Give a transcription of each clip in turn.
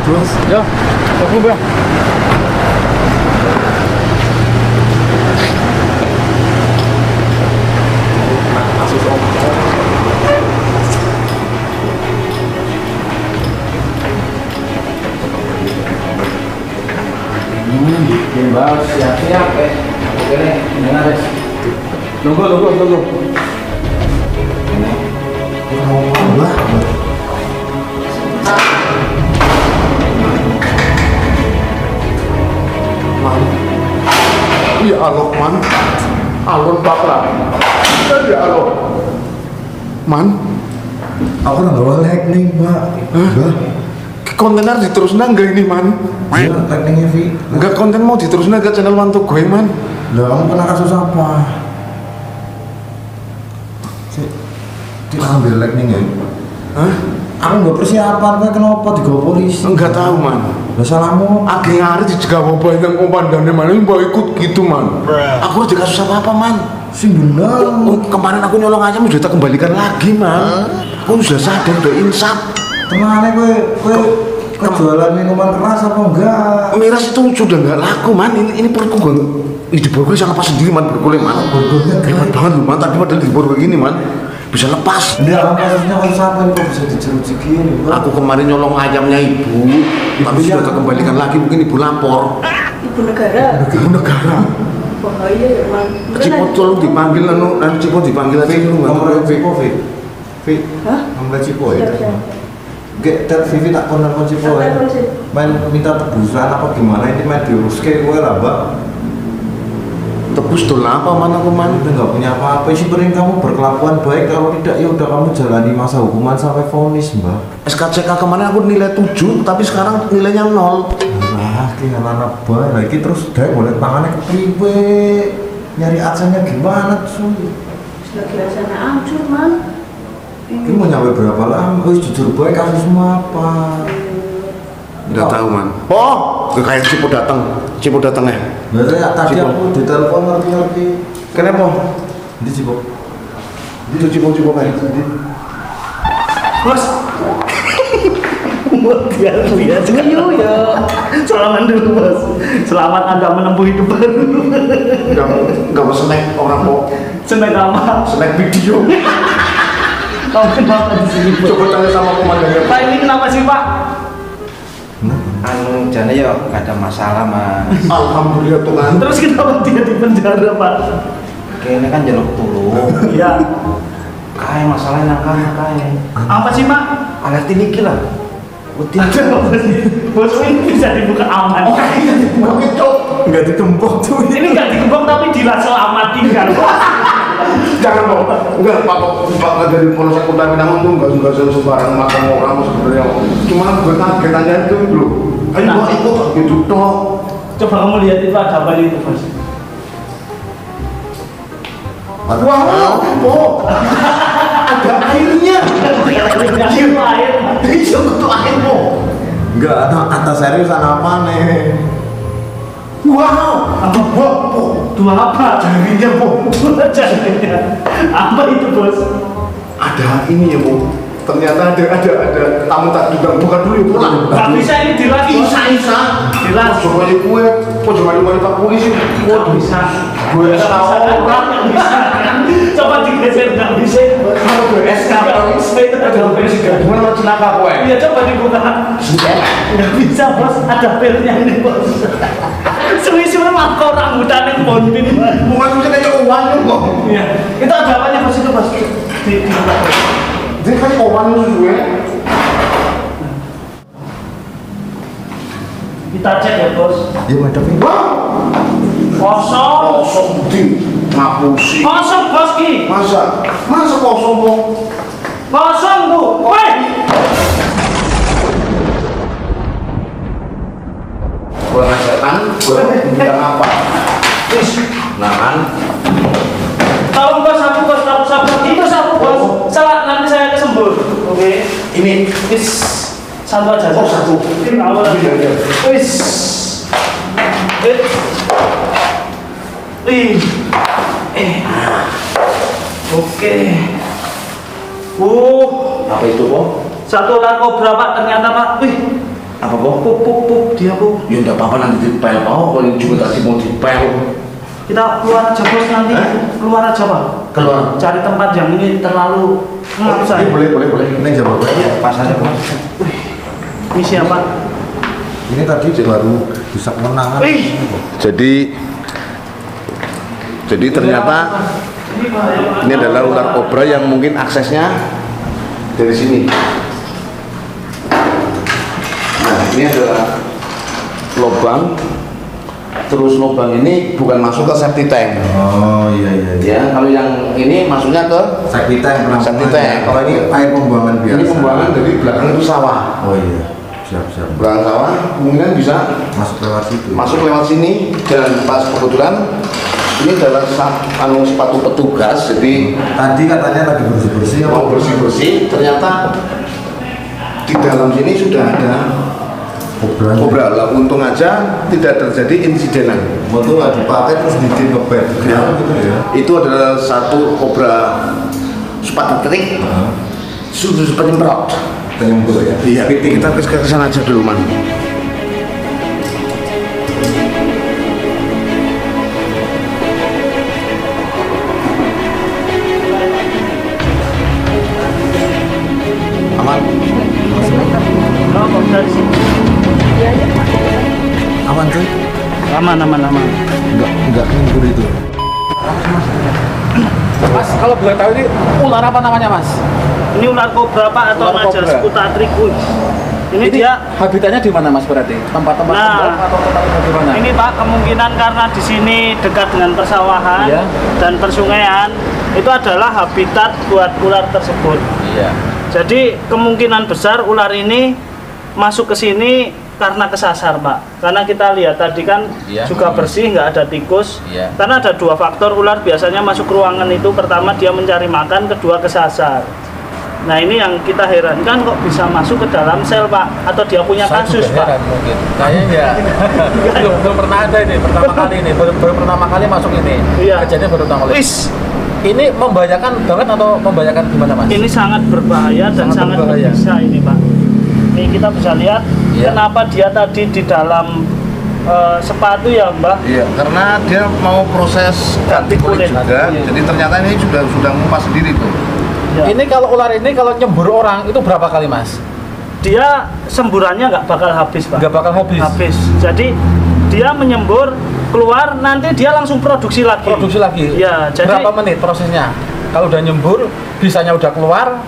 bos. Ya, aku bang. Kasus om. Bang, siap-siap Oke nih, dengar deh. Tunggu. Allah. Man. Ya Allah, man. Alon bakra. Ya Allah. Man. Aku nggak bawa lightning, Pak. Enggak. Kontener diterusnya enggak ini, man? Iya, lightningnya Vi. Enggak, konten mau diterusnya ke channel mantu gue, man. Lah, kamu kena kasus apa? Dia ambil lightning ya. Hah? Aku nggak persiapan, Pak. Kenapa digawa polisi? Enggak tahu, man. Lah salahmu. Agi hari juga mau bayang komandannya, man. Ini mau ikut gitu, man. Aku harus dikasus apa, man? Sing bener. Kemarin aku nyolong aja udah tak kembalikan lagi, man. Aku sudah sadar, udah insaf. Temannya gue jualan minuman keras apa enggak? Miras itu sudah nggak laku, man. Ini perutku gak. Ini di borgol salah pas sendiri, man. Borgolnya, man. Borgolnya hebat banget, lu, man. Tapi padahal di borgol gini, man. Bisa lepas. Dia kan kasusnya kasus apa ini kok bisa dijeruji gini, Pak? Aku kemarin nyolong ayamnya ibu, tapi sudah tak kembalikan lagi. Mungkin ibu lapor. Ibu negara. Ibu negara. Bahaya ya, man. Cipot tolong dipanggil, anu Cipot dipanggil aja lu. Nomor Cipo, Vi. Hah? Nomor Cipo ya. Siap. Gak, Vivi tak konten Cipo ya. Main minta tebusan apa gimana ini main diurus kayak gue lah, Mbak. Tebus dol apa, man? Aku, man. Udah nggak punya apa-apa sih, penting kamu berkelakuan baik. Kalau tidak ya udah kamu jalani masa hukuman sampai vonis, Mbak. SKCK kemarin aku nilai 7, tapi sekarang nilainya 0. Nah, kayak anak baik lagi terus dia boleh tangannya ke priwe. Nyari adsennya gimana tuh? Lagi rasanya hancur, man. Ini mau nyampe berapa lama? Jujur baik kasusmu apa? Nggak tahu, man. Oh, kayak Cipo datang ya. Berarti tadi Cipo. aku ditelepon ngerti-ngerti. Kenapa? Ini Cipo. Itu Cipo kayak. Bos. Biar Iya, ya. Selamat dulu, Bos. Selamat Anda menempuh hidup baru. Nggak mau snack orang kok. Snack apa? Snack video. Kamu kenapa di sini, Bos? Coba tanya sama komandannya. Pak, ini kenapa sih, Pak? Anu jane ya gak ada masalah, Mas. Alhamdulillah Tuhan. Terus kenapa dia di penjara, Pak? Kayaknya kan jaluk tulung. Iya. Kayak masalahnya kayak. Apa sih, Pak? Alerti niki lah. Udah. Ada apa sih? Bos, ini bisa dibuka aman. Oh, iya, Nggak dikempok tuh. Ini nggak dikembang tapi diselamatkan. Jangan dong, enggak Pak dari Polsek Kota Minang itu enggak sembarang makan orang sebenarnya. Cuma gue kaget aja itu bro. Ayo Pak ikut gitu toh. Coba kamu lihat itu ada apa itu, Bos? Wow, ada airnya. Itu air. Itu kutu air po. Nggak ada kata seriusan apa nih? Wow, Apa? Dua apa? jarinya po. Dua jarinya. Apa itu, Bos? Ada ini ya po. Ternyata ada tamu tak juga bukan dulu ya pulang. Gak bisa ini dilas, Bos. Isa. Dilas. Coba aja gue, kok cuma di Pak Polisi. Gak bisa. Gue Gak tahu bisa. orang. Gak bisa. Coba digeser, gak bisa. Kalau gue SK Gak bisa, itu ada bel. gimana celaka gue? Iya, coba dibuka. Gak bisa, Bos. Ada belnya ini, Bos. Suwi-suwi mah kok rambutan yang bonbin. Bukan bisa kayak uang kok. Iya. Itu ada apanya, Bos? Itu, Bos. Dibuka. Dia kan kawan lu gue. Kita cek ya, Bos. Ya madam ini. Wah, Kosong. kosong di ngapusi. Kosong, Bos, Ki. Masa kosong kok? Kosong, Bu. Woi. Gue ngajakan, gue bilang apa? Nah kan, Tolong, Bos, sapu. Itu sapu, Bos. Salah, nanti saya kesembur. Oke. ini Wis. Satu aja. Oh, satu. Ini awal. Iya, iya. Wis. Oke. apa itu kok? Satu narkoba, Pak, ternyata, Pak. Wih. Apa kok? Pup, dia pup. Ya enggak apa-apa nanti dipel. Oh, kalau juga tadi mau dipel. Kita keluar aja bos nanti. Keluar aja pak. Keluar. Cari tempat yang ini terlalu Iya, saya. boleh. Ini jawab Pas aja Bos. Ini siapa? ini tadi baru bisa kemenangan. Wih. Jadi ternyata ini adalah ular kobra yang mungkin aksesnya dari sini. Nah, ini adalah lubang. Terus lubang ini bukan masuk ke septic tank. Oh iya. Ya, kalau yang ini masuknya ke Septic tank. Septic tank. Kalau ini air pembuangan biasa. ini pembuangan dari belakang itu sawah. Oh iya. Siap. Belakang sawah kemungkinan bisa Masuk lewat situ. masuk lewat sini dan pas kebetulan ini adalah sepatu petugas, jadi Tadi katanya lagi bersih-bersih. mau bersih-bersih, ternyata di dalam sini sudah ada kobra. Lah, untung aja tidak terjadi insidenan. Waktu nggak dipakai terus bikin ke bed. Ya. Gitu ya. Itu adalah satu kobra sepatu ketik, susu penyemprot. Penyembur ya. Iya, kita ke sana aja dulu, Man. Aman. Oh, kok dari sini? Aman tuh? Aman. Enggak nyembur itu. Mas, kalau boleh tahu ini ular apa namanya, Mas? Ini ular kobra pak atau Ular Majas kobra. Putatricus. Ini dia. habitatnya di mana, Mas, berarti? Tempat-tempat Nah, tenggelam atau tempat-tempat di mana? Ini pak kemungkinan karena di sini dekat dengan persawahan Iya. dan persungaian itu adalah habitat buat ular tersebut. Iya. Jadi kemungkinan besar ular ini masuk ke sini karena kesasar pak. Karena kita lihat tadi kan Iya. juga bersih, nggak ada tikus. Iya. Karena ada dua faktor ular biasanya masuk ke ruangan itu. Pertama dia mencari makan, kedua kesasar. Nah ini yang kita herankan kok bisa masuk ke dalam sel pak. Atau dia punya Saya kasus juga pak. heran mungkin. Kayaknya ya belum pernah ada ini, pertama kali ini, baru pertama kali masuk ini. Iya. Kejadian baru pertama kali. Wis, Ini membahayakan banget atau membahayakan gimana, Mas? ini sangat berbahaya dan Sangat sangat berbahaya. berbisa ini pak. Ini kita bisa lihat Iya. kenapa dia tadi di dalam sepatu ya mbak. Iya, karena dia mau proses ganti kulit juga. Iya. Jadi ternyata ini sudah ngupas sendiri tuh. Ya. Ini kalau ular ini kalau nyembur orang itu berapa kali, Mas? Dia semburannya nggak bakal habis pak. Nggak bakal habis. Jadi dia menyembur keluar nanti dia langsung produksi lagi. Produksi lagi. Ya, jadi berapa menit prosesnya? Kalau udah nyembur, bisanya udah keluar,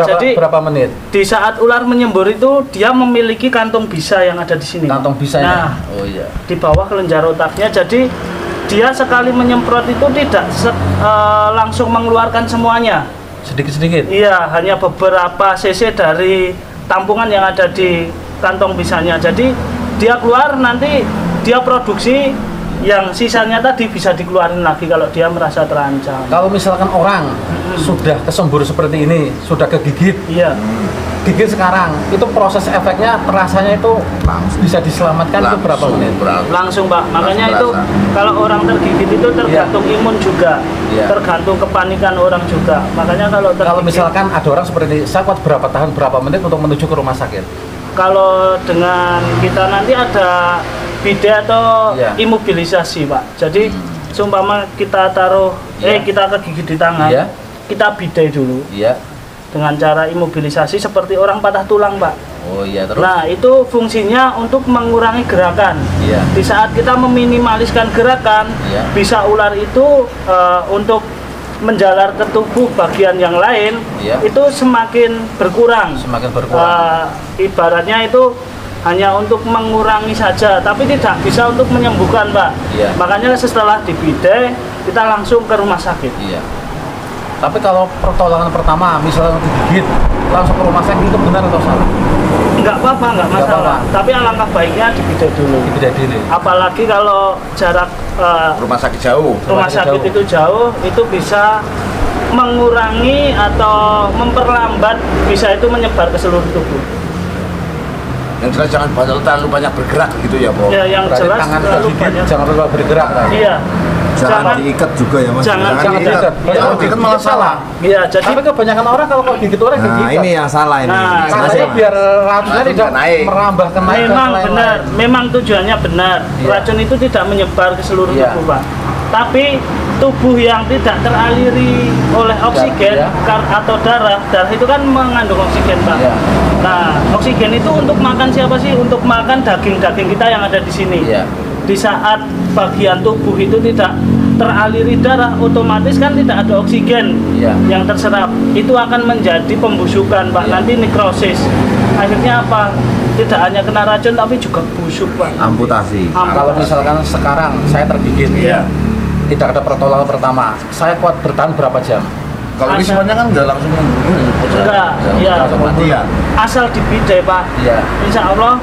jadi berapa menit? di saat ular menyembur itu dia memiliki kantong bisa yang ada di sini. Kantong Nah, bisanya. Oh iya. di bawah kelenjar otaknya. Jadi dia sekali menyemprot itu tidak langsung mengeluarkan semuanya. Sedikit-sedikit. Iya, hanya beberapa cc dari tampungan yang ada di kantong bisanya. Jadi dia keluar nanti dia produksi yang sisanya tadi bisa dikeluarin lagi kalau dia merasa terancam. Kalau misalkan orang sudah kesembur seperti ini, sudah kegigit, Iya. gigit sekarang, itu proses efeknya terasanya itu bisa diselamatkan itu berapa menit? Langsung Pak, makanya Langsung itu berasa. kalau orang tergigit itu tergantung imun juga, Iya. tergantung kepanikan orang juga. Makanya kalau tergigit, Kalau misalkan ada orang seperti ini, saya kuat berapa tahan berapa menit untuk menuju ke rumah sakit? kalau dengan kita nanti ada bidet atau Iya. imobilisasi Pak. Jadi seumpama kita taruh, Iya. kita kegigit di tangan, Iya. kita bidet dulu Iya. dengan cara imobilisasi seperti orang patah tulang Pak. Oh iya, terus? Nah itu fungsinya untuk mengurangi gerakan. Iya. Di saat kita meminimaliskan gerakan, Iya. bisa ular itu untuk menjalar ke tubuh bagian yang lain, Iya. itu semakin berkurang. Semakin berkurang. Ibaratnya itu hanya untuk mengurangi saja, tapi tidak bisa untuk menyembuhkan, Pak. Iya. Makanya setelah dibidai, kita langsung ke rumah sakit. Iya. Tapi kalau pertolongan pertama, misalnya digigit, langsung ke rumah sakit itu benar atau salah? Nggak apa-apa, nggak Nggak masalah. apa-apa. Tapi alangkah baiknya dibidai dulu. Tidak diri. Apalagi kalau jarak Rumah sakit jauh. rumah sakit jauh. itu jauh, itu bisa mengurangi atau memperlambat, bisa itu menyebar ke seluruh tubuh. Yang jelas jangan terlalu banyak bergerak gitu ya, Bro. Ya, yang Berarti jelas tangan terlalu tergigit, banyak. jangan terlalu bergerak kan? Iya, Jangan diikat juga ya Mas. Jangan diikat. Kalau diikat malah salah. Iya, jadi Tapi kebanyakan orang kalau digigit orang Nah, diikat. ini yang salah ini. Nah, Katanya biar racunnya tidak naik. merambah ke naik ke memang lain-lain. benar, memang tujuannya benar. Iya. Racun itu tidak menyebar ke seluruh Iya. tubuh, Pak. Tapi tubuh yang tidak teraliri oleh oksigen Iya. atau darah itu kan mengandung oksigen, Pak. Iya. Nah, oksigen itu untuk makan siapa sih? Untuk makan daging-daging kita yang ada di sini. Iya. Di saat bagian tubuh itu tidak teraliri darah, otomatis kan tidak ada oksigen Iya. yang terserap. Itu akan menjadi pembusukan, Pak. Iya. Nanti nekrosis. Akhirnya apa? Tidak hanya kena racun tapi juga busuk, Pak. Amputasi. Kalau misalkan sekarang saya tergigit, Iya. tidak ada pertolongan pertama, saya kuat bertahan berapa jam? Kalau ini semuanya kan udah langsung Enggak, iya. Langsung mati ya? Asal dibidai, Pak. Iya. Insya Allah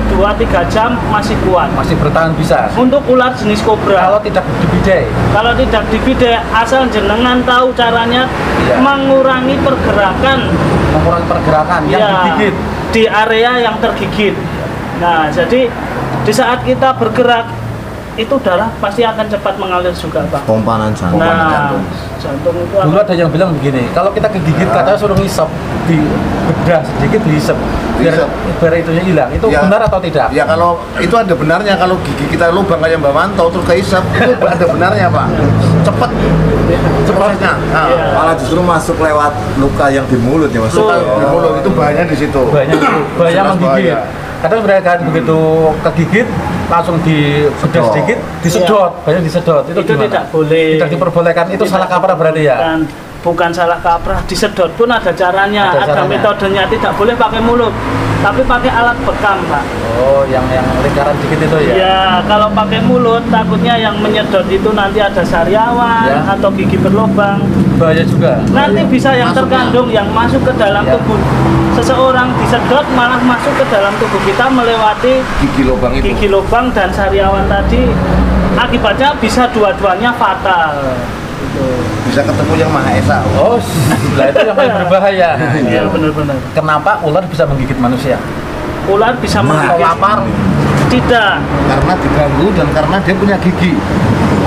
2-3 jam masih kuat. Masih bertahan bisa. Untuk ular jenis kobra, Kalau tidak dibidai, kalau tidak dibidai, asal jenengan tahu caranya Iya. mengurangi pergerakan mengurangi pergerakan yang ya, digigit. di area yang tergigit. Nah, jadi di saat kita bergerak itu darah pasti akan cepat mengalir juga, Pak. Pompanan jantung. Nah, jantung itu Dulu ada yang bilang begini, kalau kita kegigit katanya suruh ngisep, di bedah sedikit dihisep biar itunya hilang. Itu Ya. benar atau tidak? Ya kalau itu ada benarnya, kalau gigi kita lubang kayak Mbak Manto terus kehisap itu ada benarnya Pak. Cepet prosesnya. Nah, Iya. Malah justru masuk lewat luka yang di mulut ya Mas. Betul. di mulut itu bahayanya di situ. Banyak bahaya Jelas menggigit. bahaya. Kadang mereka begitu kegigit langsung dibedah Sedot. sedikit, disedot, banyak disedot. Itu gimana? tidak boleh. Tidak diperbolehkan. Itu Tidak. salah kaprah berarti ya? Bukan salah kaprah, disedot pun ada caranya, Ada ada caranya. metodenya. Tidak boleh pakai mulut, tapi pakai alat bekam, Pak. Oh, yang lingkaran dikit itu ya? Ya, kalau pakai mulut takutnya yang menyedot itu nanti ada sariawan Ya. atau gigi berlubang. Bahaya juga. Nanti bisa yang Masuknya. terkandung yang masuk ke dalam Ya. tubuh seseorang, disedot malah masuk ke dalam tubuh kita melewati Gigi lubang itu. gigi lubang dan sariawan tadi. Akibatnya bisa dua-duanya fatal. Gitu. Bisa ketemu yang Maha Esa. Oh, lah itu yang paling berbahaya. Iya, benar-benar. Kenapa ular bisa menggigit manusia? Ular bisa Kalau menggigit. lapar, Tidak. Karena diganggu dan karena dia punya gigi.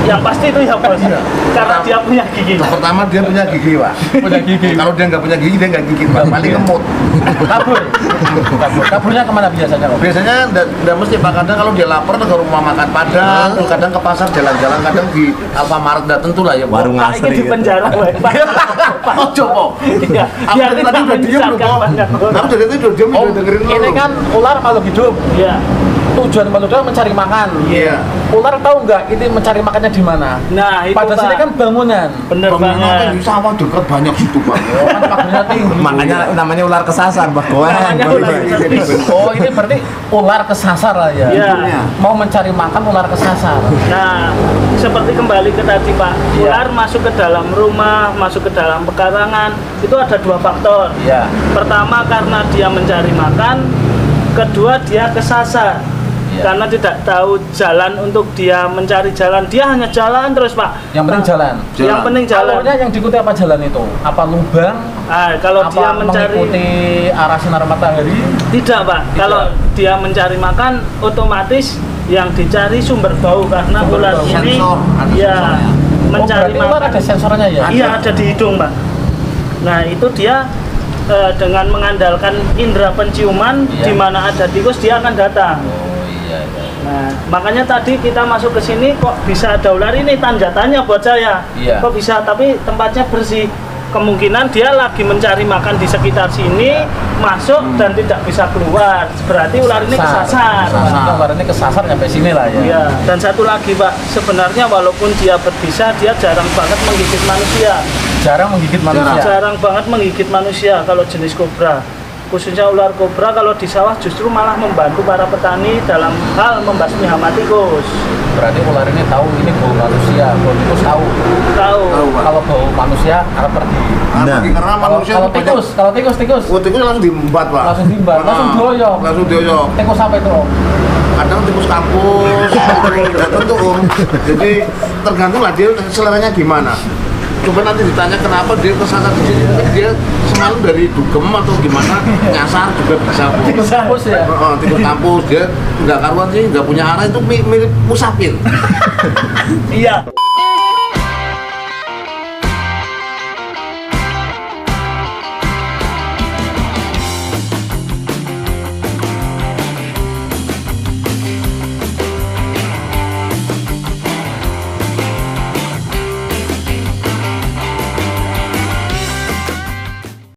Yang pasti itu ya, Bos. Karena dia punya gigi. Pertama dia punya gigi Pak. punya gigi. Kalau dia nggak punya gigi dia nggak gigit Pak. Paling ngemut. Kabur. Kaburnya kemana biasanya kok? Biasanya nggak mesti Pak. Kadang kalau dia lapar ke rumah makan Padang, terus kadang ke pasar jalan-jalan, kadang di Alfamart nggak tentu lah ya. Pak. Warung Pak, ini asri di gitu. penjara, Pak. Oh coba. Iya, Aku biar tadi tidak udah diem loh, menyesatkan Pak. banyak orang. Aku dari tadi udah diem, Oh, udah dengerin lo. ini kan ular makhluk hidup. Iya. Tujuan makhluk hidup mencari makan. Iya. Ular tahu nggak ini mencari makannya di mana? Nah, itu Pada sini Pak. kan bangunan. Bener Bangunan apa banget. di sawah dekat banyak situ Pak. Oh, kan pagarnya tinggi. Makanya namanya ular kesasar, Mbak Goeng. Namanya ular kesasar. Oh, ini berarti ular kesasar lah ya. Iya. Mau mencari makan ular kesasar. Nah, seperti kembali ke tadi, Pak. Iya. Ular masuk ke dalam rumah, masuk ke dalam pekarangan, itu ada dua faktor. Iya. Pertama karena dia mencari makan, kedua dia kesasar. Iya. Karena tidak tahu jalan untuk dia mencari jalan, dia hanya jalan terus, Pak. Yang penting Nah, jalan. Yang penting jalan. Alurnya yang diikuti apa jalan itu? Apa lubang? Ah, kalau apa dia mencari mengikuti arah sinar matahari? tidak, Pak. Kalau dia mencari makan, otomatis yang dicari sumber bau karena Sumber ular bau. ini Sensor, ada ya sensornya. mencari berarti ular makan. ada sensornya ya? Iya, ada di hidung, Pak. Nah, itu dia dengan mengandalkan indera penciuman, Iya. di mana ada tikus dia akan datang. Oh iya. Nah, makanya tadi kita masuk ke sini kok bisa ada ular ini, tanda tanya buat saya. Iya. Kok bisa, tapi tempatnya bersih. Kemungkinan dia lagi mencari makan di sekitar sini, masuk dan tidak bisa keluar. Berarti ular ini kesasar. Kesasar. Ular ini kesasar sampai sini lah ya. Iya, dan satu lagi, Pak, sebenarnya walaupun dia berbisa, dia jarang banget menggigit manusia. Jarang menggigit manusia. Jarang banget menggigit manusia kalau jenis kobra. Khususnya ular kobra kalau di sawah justru malah membantu para petani dalam hal membasmi hama tikus. Berarti ular ini tahu ini bau manusia, bau tikus tahu. Tahu. Pak. Kalau bau manusia akan pergi. Nah. Karena Kalau manusia kalau itu banyak. tikus, Oh, tikus langsung diembat Pak. langsung diembat, langsung Nah, dioyok. Langsung dioyok. Tikus apa itu? Om? Kadang tikus kampus, tidak tentu Om. Jadi tergantung lah dia seleranya gimana. Coba nanti ditanya kenapa dia kesana di sini. Mungkin dia semalam dari dugem atau gimana nyasar juga bisa. Tikus kampus ya. Tikus kampus dia nggak karuan sih, nggak punya arah itu mirip musafir. Iya.